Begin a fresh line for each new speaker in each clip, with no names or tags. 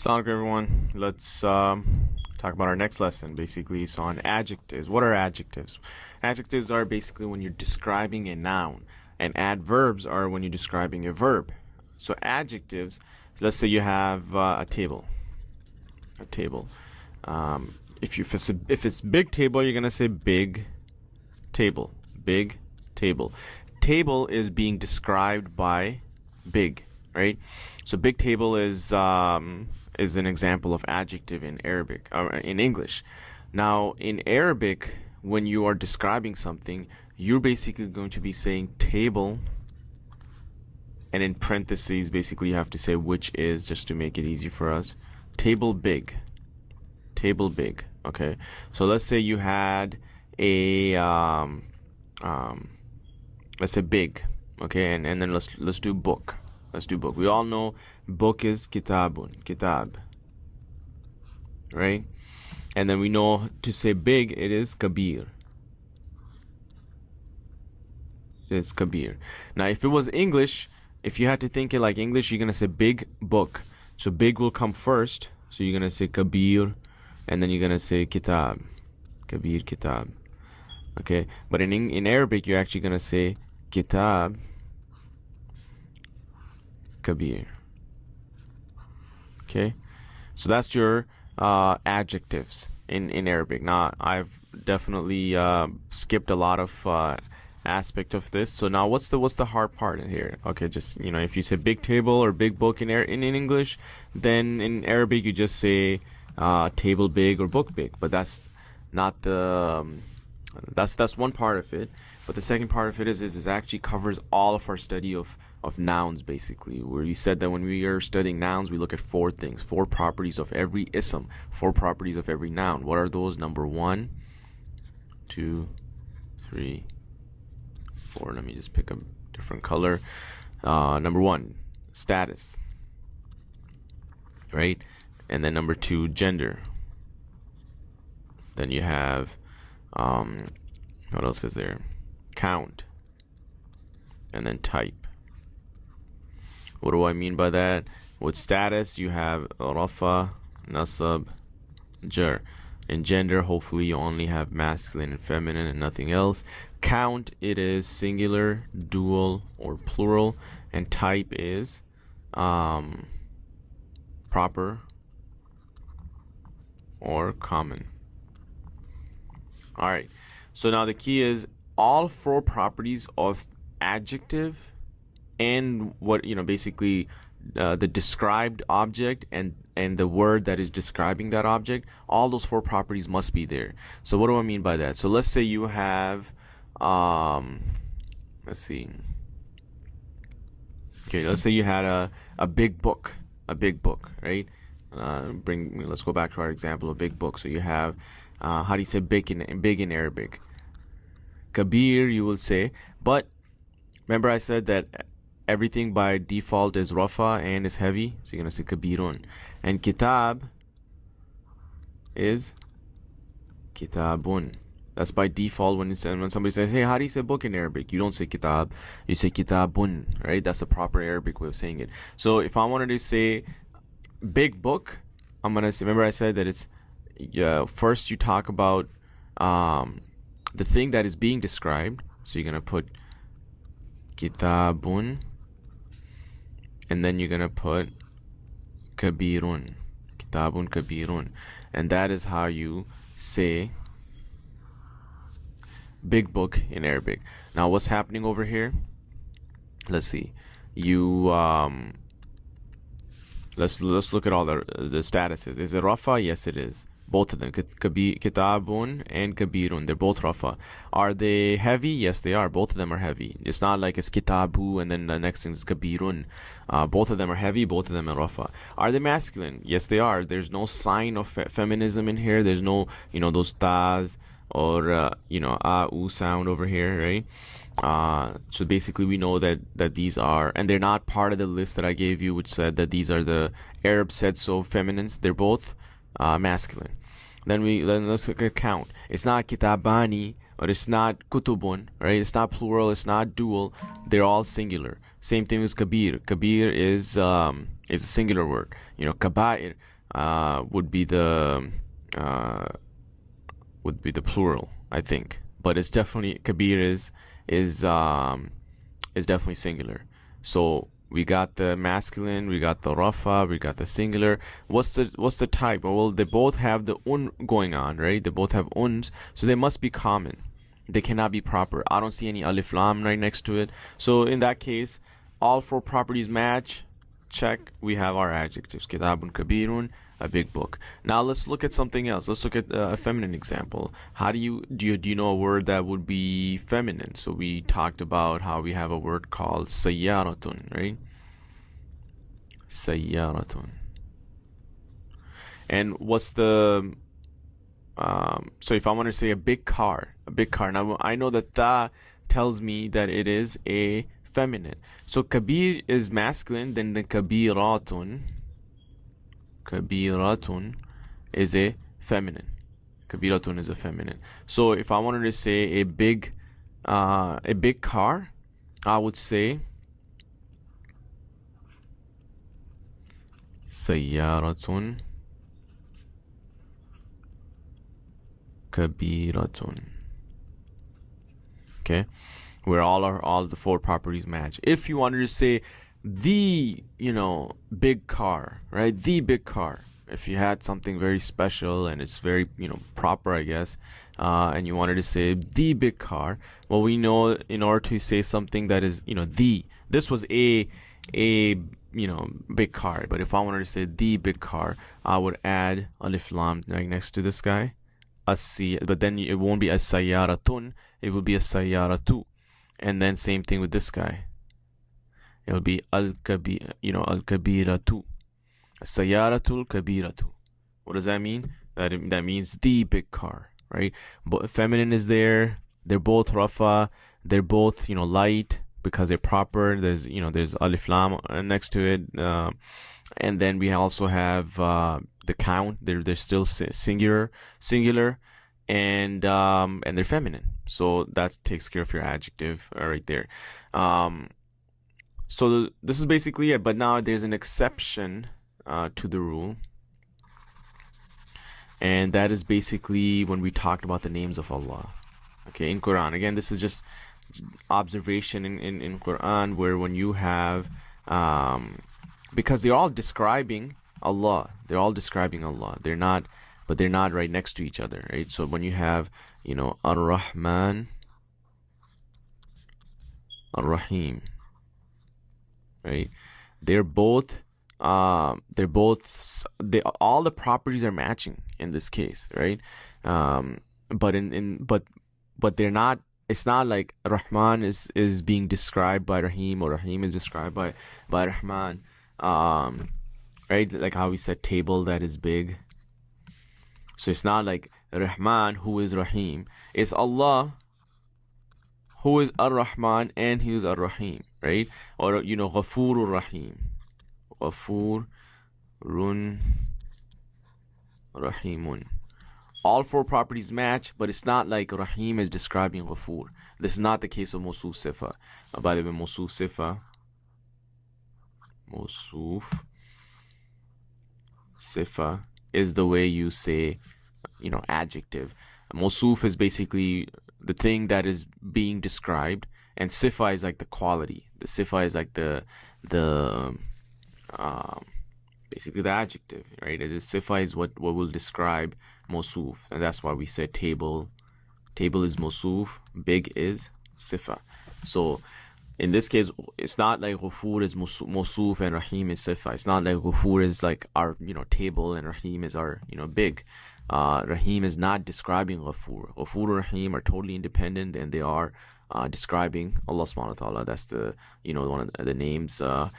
Assalamu alaikum everyone. Let's talk about our next lesson basically. So on adjectives. What are adjectives? Adjectives are basically when you're describing a noun, and adverbs are when you're describing a verb. So adjectives, let's say you have a table. If it's big table, you're gonna say big table. Big table. Table is being described by big, right? So big table is an example of adjective in Arabic or in English. Now in Arabic, when you are describing something, you're basically going to be saying table, and in parentheses basically you have to say which is, just to make it easy for us. Table big. Okay, so let's say you had a let's say big, okay, and then let's do book. We all know book is kitab, right? And then we know to say big, it is kabir. Now if it was English, if you had to think it like English, you're gonna say big book. So big will come first, so you're gonna say kabir, and then you're gonna say kitab, kabir kitab. Okay, but in Arabic you're actually gonna say kitab kabir. Okay, so that's your adjectives in Arabic. Now I've definitely skipped a lot of aspect of this. So now what's the hard part in here? Okay, just if you say big table or big book in English, then in Arabic you just say table big or book big. But that's not the that's one part of it. But the second part of it is actually covers all of our study of nouns, basically, where we said that when we are studying nouns, we look at four things, four properties of every ism, four properties of every noun. What are those? Number 1, 2, 3, 4. Let me just pick a different color. Number 1, status, right? And then number 2, gender. Then you have what else is there? Count. And then type. What do I mean by that? With status, you have rafa, nasab, jar. In gender, hopefully you only have masculine and feminine and nothing else. Count, it is singular, dual, or plural. And type is proper or common. Alright, so now the key is all four properties of adjective and what basically the described object and the word that is describing that object, all those four properties must be there. So what do I mean by that? So let's say you have let's see, okay, let's say you had a big book, right? Let's go back to our example of big book. So you have how do you say big in Arabic? Kabir, you will say, but remember I said that everything by default is rafa and is heavy, so you're gonna say kabirun. And kitab is kitabun. That's by default. When somebody says, hey, how do you say book in Arabic? You don't say kitab, you say kitabun, right? That's the proper Arabic way of saying it. So if I wanted to say big book, I'm gonna say, remember I said that it's first you talk about the thing that is being described, so you're gonna put kitabun, and then you're gonna put kabirun, kitabun kabirun, and that is how you say big book in Arabic. Now what's happening over here? Let's see. You let's look at all the statuses. Is it rafa? Yes, it is. Both of them, kitabun and kabirun, they're both rafa. Are they heavy? Yes, they are. Both of them are heavy. It's not like it's kitabu and then the next thing is kabirun. Both of them are heavy, both of them are rafa. Are they masculine? Yes, they are. There's no sign of feminism in here. There's no, those tas or a u sound over here, right? So basically we know that these are, and they're not part of the list that I gave you, which said that these are the Arab said so feminines. They're both masculine. Then let's look at count. It's not kitabani or it's not kutubun, right? It's not plural, it's not dual. They're all singular. Same thing with kabir. Kabir is is a singular word. You know, kaba'ir would be uh, the plural, I think. But it's definitely kabir is definitely singular. So we got the masculine, we got the rafa, we got the singular. What's the type? Well, they both have the going on, right? They both have uns, so they must be common. They cannot be proper. I don't see any alif lam right next to it. So in that case, all four properties match. Check. We have our adjectives. Kitabun kabirun, a big book. Now let's look at something else. Let's look at a feminine example. How do you know a word that would be feminine? So we talked about how we have a word called sayyaratun, right? Sayyaratun. And what's the so if I want to say a big car. Now I know that ta tells me that it is a feminine. So kabir is masculine, then the kabiratun is a feminine. Kabiratun is a feminine. So if I wanted to say a big car, I would say sayyaratun kabiratun. Okay, where all the four properties match. If you wanted to say the big car, right? The big car. If you had something very special and it's very proper, I guess, and you wanted to say the big car, well, we know in order to say something that is this was a big car. But if I wanted to say the big car, I would add alif lam right next to this guy. But then it won't be as-sayyaratun, it will be as-sayyaratu. And then same thing with this guy. It'll be al-kabiratu. As-sayyaratul kabiratu. What does that mean? That means the big car, right? But feminine is there. They're both rafa. They're both light because they're proper. There's alif lam next to it. And then we also have the count. They're still singular, and they're feminine. So that takes care of your adjective right there. So this is basically it. But now there's an exception to the rule, and that is basically when we talked about the names of Allah. Okay, in Quran. Again, this is just observation in Quran, where when you have because they're all describing Allah. They're all describing Allah. They're not right next to each other, right? So when you have, Ar-Rahman, Ar-Rahim, right? All the properties are matching in this case, right? But they're not. It's not like Rahman is being described by Rahim, or Rahim is described by Rahman. Right? Like how we said table that is big. So it's not like Rahman who is Rahim. It's Allah who is Ar-Rahman and he is Ar-Rahim, right? Or Ghafurur Rahim. Ghafurun Rahimun. All four properties match, but it's not like Rahim is describing Ghafur. This is not the case of Mawsuf Sifa. By the way, Mawsuf Sifa is the way you say, adjective. Mawsuf is basically the thing that is being described, and Sifa is like the quality. The Sifa is like the basically the adjective, right? It is Sifa is what will describe Mawsuf, and that's why we said table. Table is Mawsuf, big is Sifa. So in this case, it's not like Ghafur is Mawsuf and Rahim is Sifa. It's not like Ghafur is like our table and Rahim is our big. Rahim is not describing Ghafur. Ghafur and Rahim are totally independent, and they are describing Allah subhanahu wa ta'ala. That's the one of the names or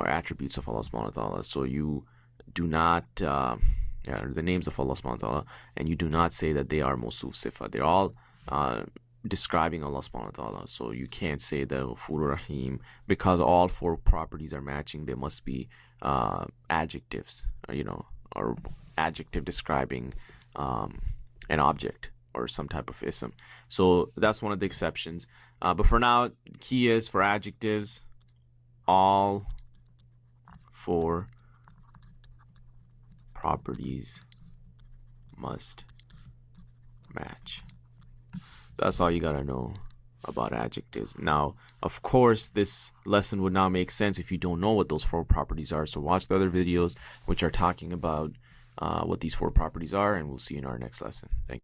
attributes of Allah subhanahu wa ta'ala. So you do not the names of Allah subhanahu wa ta'ala, and you do not say that they are Mawsuf Sifa. They're all describing Allah subhanahu wa ta'ala. So you can't say the Ghafur Rahim because all four properties are matching. They must be adjectives, or adjective describing an object or some type of ism. So that's one of the exceptions. But for now, the key is for adjectives, all four properties must match. That's all you gotta know about adjectives. Now, of course, this lesson would not make sense if you don't know what those 4 properties are. So watch the other videos which are talking about what these 4 properties are, and we'll see you in our next lesson. Thank you.